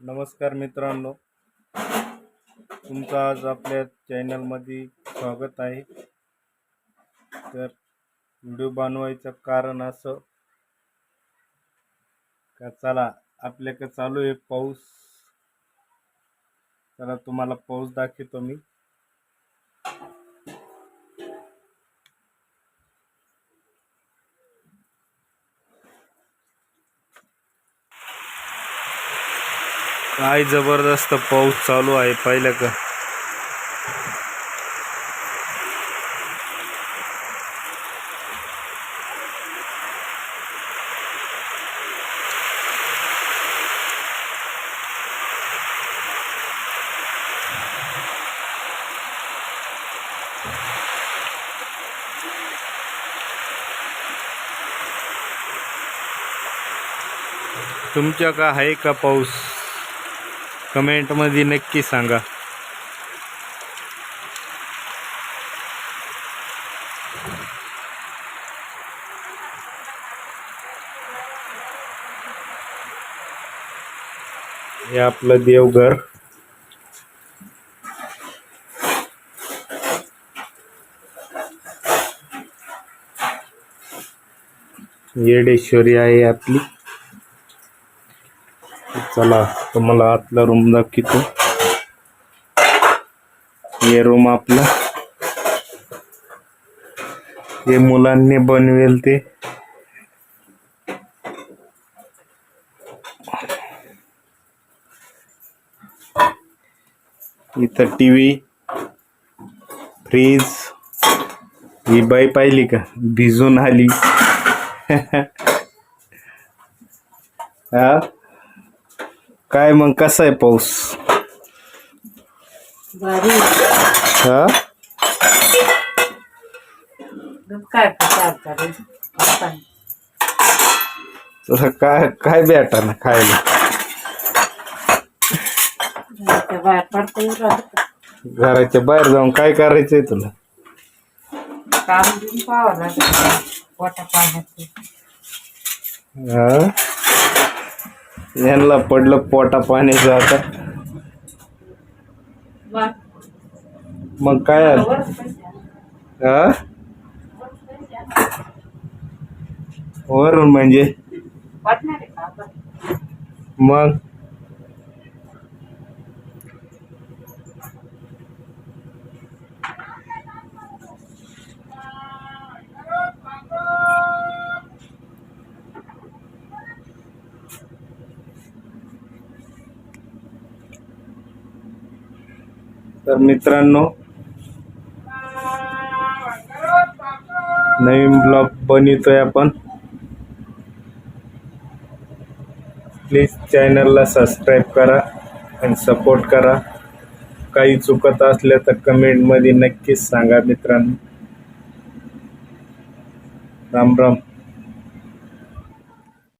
नमस्कार मित्रांनो, तुमचं आज आपल्या चॅनलमध्ये स्वागत आहे. तर व्हिडिओ बनवायचं कारण असं का चला आपल्याकडे चालू आहे पाऊस. चला तुम्हाला पाऊस दाखवतो मी. काय जबरदस्त पाऊस चालू आहे पाहिलं का. तुमच्या का आहे का पाऊस? कमेंट मध्ये नक्की सांगा. हे आपलं देवघर. येडेश्वरी आहे आपली. चला तुम्हाला आतला रूम दाखवतो. हे रूम आपला, हे मुलांनी बनवेल ते. इथं टीव्ही, फ्रीज. ही बाई पाहिली का भिजून आली. हा काय मग कसा आहे पाऊस? हा तुला काय काय भेटा ना खायला? घराच्या बाहेर जाऊन काय करायचंय तुला? यांना पडलं पोटा पाण्याचं आता. मग काय वरून म्हणजे मग तर मित्रांनो, नवीन ब्लॉग बनवतोय आपण. प्लीज चॅनलला सबस्क्राईब करा आणि सपोर्ट करा. काही चुकत असल्या तर कमेंट मध्ये नक्कीच सांगा मित्रांनो. राम राम.